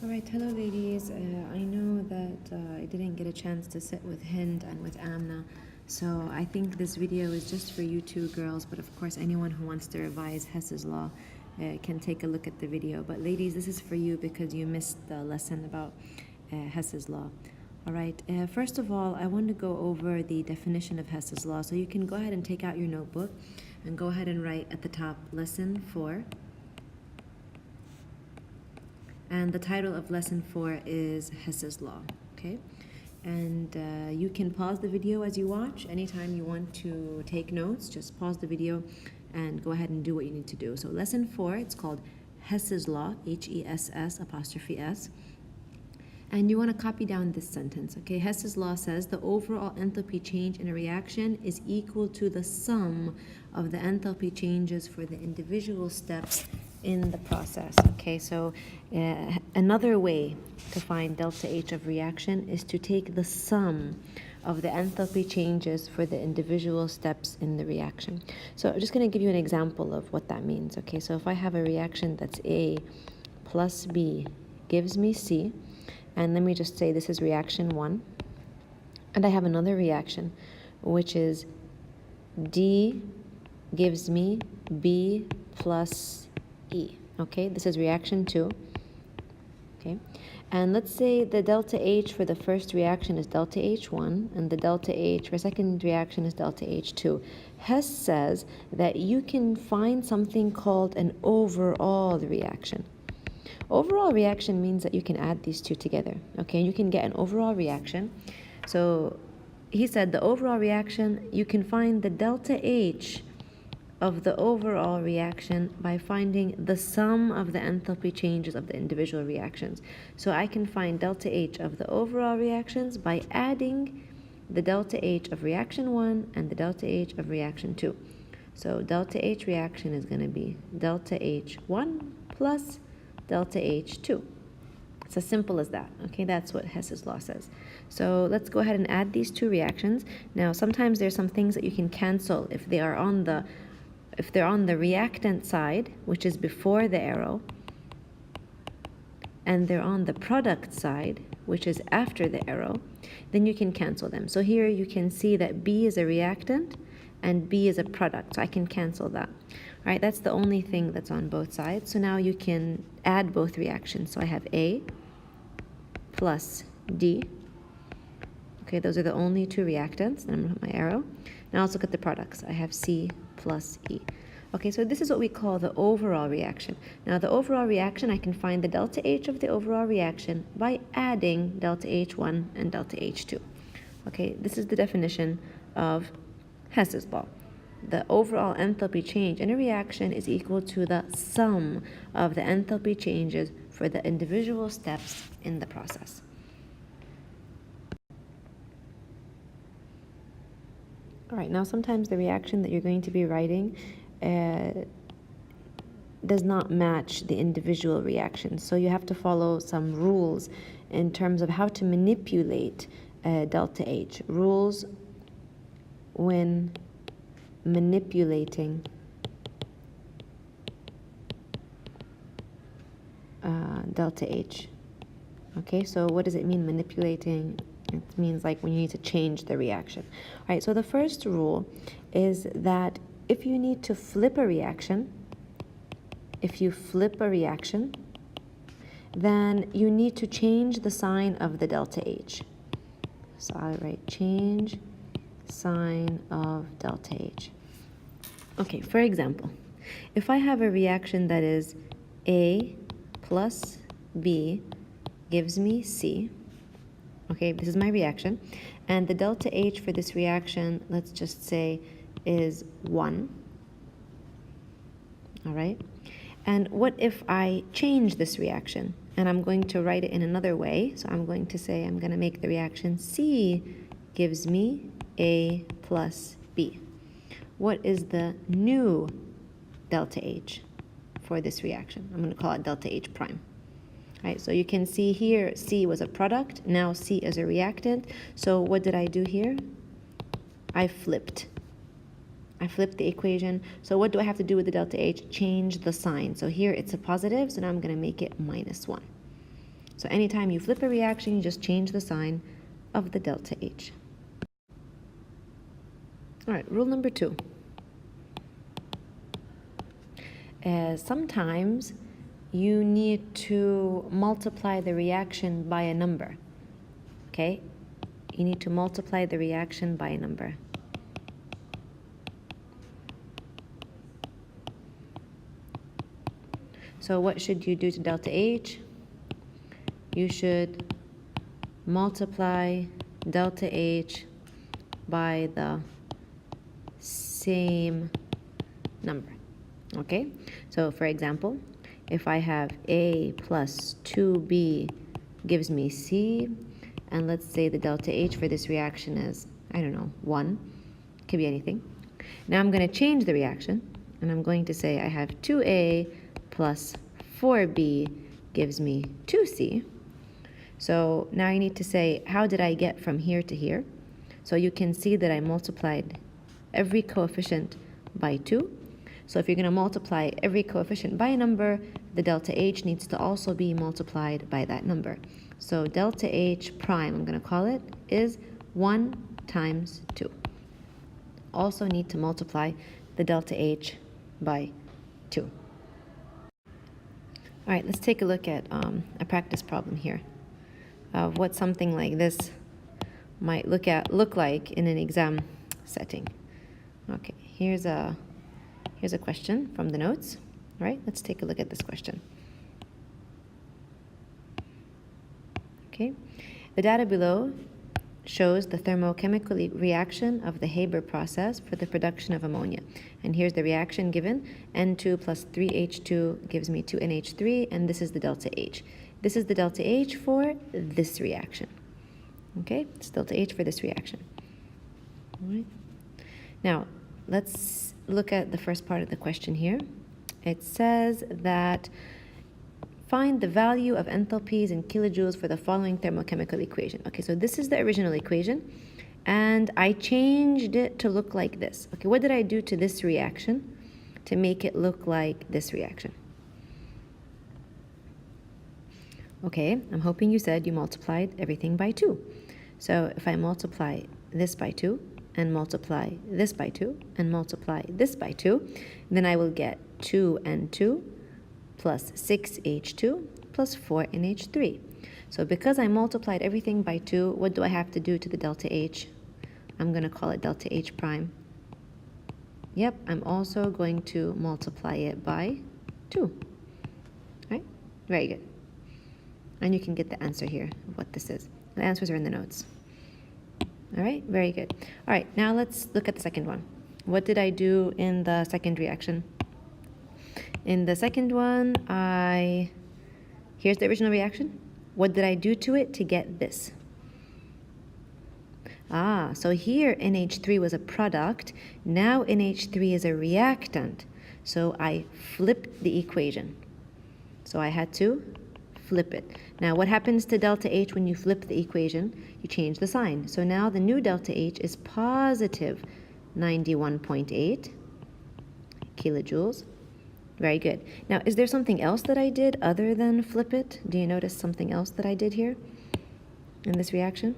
All right, hello ladies. I know that I didn't get a chance to sit with Hind and with Amna, so I think this video is just for you two girls, but of course anyone who wants to revise Hess's law can take a look at the video. But ladies, this is for you because you missed the lesson about Hess's law. All right, first of all, I want to go over the definition of Hess's law, so you can go ahead and take out your notebook and go ahead and write at the top, lesson 4. And the title of lesson 4 is Hess's law, okay? And you can pause the video as you watch. Anytime you want to take notes, just pause the video and go ahead and do what you need to do. So lesson 4, it's called Hess's law, H-E-S-S apostrophe S. And you want to copy down this sentence, okay? Hess's law says the overall enthalpy change in a reaction is equal to the sum of the enthalpy changes for the individual steps in the process. Okay, so another way to find delta H of reaction is to take the sum of the enthalpy changes for the individual steps in the reaction. So I'm just going to give you an example of what that means. Okay, so if I have a reaction that's A plus B gives me C, and let me just say this is reaction 1, and I have another reaction which is D gives me B plus E. Okay, this is reaction 2. Okay, and let's say the delta H for the first reaction is delta H1 and the delta H for second reaction is delta H2. Hess says that you can find something called an overall reaction. Overall reaction means that you can add these two together. Okay, you can get an overall reaction. So he said the overall reaction, you can find the delta H of the overall reaction by finding the sum of the enthalpy changes of the individual reactions. So I can find delta H of the overall reactions by adding the delta H of reaction 1 and the delta H of reaction 2. So delta H reaction is going to be delta H1 plus delta H2. It's as simple as that. Okay, that's what Hess's law says. So let's go ahead and add these two reactions. Now sometimes there's some things that you can cancel if they're on the reactant side, which is before the arrow, and they're on the product side, which is after the arrow, then you can cancel them. So here you can see that B is a reactant and B is a product, so I can cancel that. All right, that's the only thing that's on both sides. So now you can add both reactions. So I have A plus D. Okay, those are the only two reactants. Then I'm going to put my arrow. Now let's look at the products. I have C plus E. Okay, so this is what we call the overall reaction. Now the overall reaction, I can find the delta H of the overall reaction by adding delta H1 and delta H2. Okay, this is the definition of Hess's law. The overall enthalpy change in a reaction is equal to the sum of the enthalpy changes for the individual steps in the process. All right, now sometimes the reaction that you're going to be writing does not match the individual reactions. So you have to follow some rules in terms of how to manipulate delta H. Rules when manipulating delta H. Okay, so what does it mean manipulating? It means like when you need to change the reaction. All right, so the first rule is that if you need to flip a reaction, then you need to change the sign of the delta H. So I write change sign of delta H. Okay, for example, if I have a reaction that is A plus B gives me C, okay, this is my reaction, and the delta H for this reaction, let's just say, is 1, all right? And what if I change this reaction? And I'm going to write it in another way, so I'm going to say, I'm going to make the reaction C gives me A plus B. What is the new delta H for this reaction? I'm going to call it delta H prime. All right, so you can see here C was a product, now C is a reactant. So what did I do here? I flipped the equation. So what do I have to do with the delta H? Change the sign. So here it's a positive, so now I'm going to make it -1. So anytime you flip a reaction, you just change the sign of the delta H. All right, rule number 2. Sometimes you need to multiply the reaction by a number, okay? You need to multiply the reaction by a number. So what should you do to delta H? You should multiply delta H by the same number, okay? So for example, if I have A plus 2B gives me C, and let's say the delta H for this reaction is, I don't know, 1, could be anything. Now I'm going to change the reaction, and I'm going to say I have 2A plus 4B gives me 2C. So now you need to say, how did I get from here to here? So you can see that I multiplied every coefficient by 2. So if you're going to multiply every coefficient by a number, the delta H needs to also be multiplied by that number. So delta H prime, I'm going to call it, is 1 times 2. Also need to multiply the delta H by 2. All right, let's take a look at a practice problem here of what something like this might look like in an exam setting. Okay, here's a question from the notes. All right, let's take a look at this question. Okay, the data below shows the thermochemical reaction of the Haber process for the production of ammonia. And here's the reaction given. N2 plus 3H2 gives me 2NH3, and this is the delta H. This is the delta H for this reaction. Okay, it's delta H for this reaction. All right. Now, let's look at the first part of the question here. It says that find the value of enthalpies in kilojoules for the following thermochemical equation. Okay, so this is the original equation, and I changed it to look like this. Okay, what did I do to this reaction to make it look like this reaction? Okay, I'm hoping you said you multiplied everything by 2. So if I multiply this by 2, and multiply this by 2, and multiply this by 2, then I will get 2N2 plus 6H2 plus 4NH3. So because I multiplied everything by 2, what do I have to do to the delta H? I'm going to call it delta H prime. Yep, I'm also going to multiply it by 2. Right? Very good. And you can get the answer here of what this is. The answers are in the notes. All right, very good. All right, now let's look at the second one. What did I do in the second reaction? In the second one, here's the original reaction. What did I do to it to get this? So here NH3 was a product. Now NH3 is a reactant. So I flipped the equation. So I had to flip it. Now what happens to delta H when you flip the equation? You change the sign. So now the new delta H is positive 91.8 kilojoules. Very good. Now, is there something else that I did other than flip it? Do you notice something else that I did here in this reaction?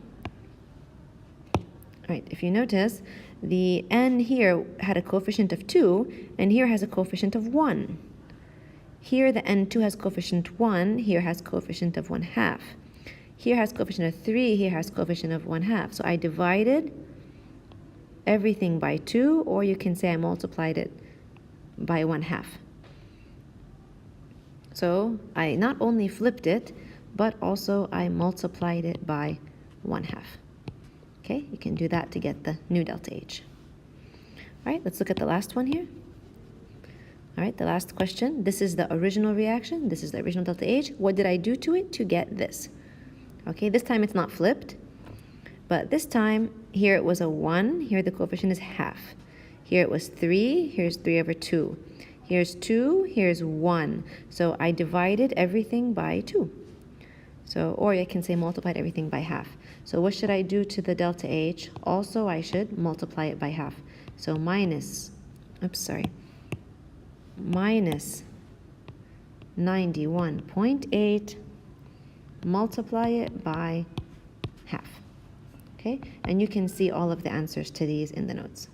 All right, if you notice, the N here had a coefficient of 2, and here has a coefficient of 1. Here the N2 has coefficient 1, here has coefficient of 1/2. Here has coefficient of 3, here has coefficient of 1/2. So I divided everything by 2, or you can say I multiplied it by 1/2. So I not only flipped it, but also I multiplied it by 1/2. Okay, you can do that to get the new delta H. All right, let's look at the last one here. All right, the last question. This is the original reaction. This is the original delta H. What did I do to it to get this? Okay, this time it's not flipped, but this time here it was a 1. Here the coefficient is 1/2. Here it was 3. Here's 3/2. Here's 2. Here's 1. So I divided everything by 2. So, or I can say multiplied everything by 1/2. So what should I do to the delta H? Also, I should multiply it by 1/2. So minus 91.8 multiply it by half. Okay, and you can see all of the answers to these in the notes.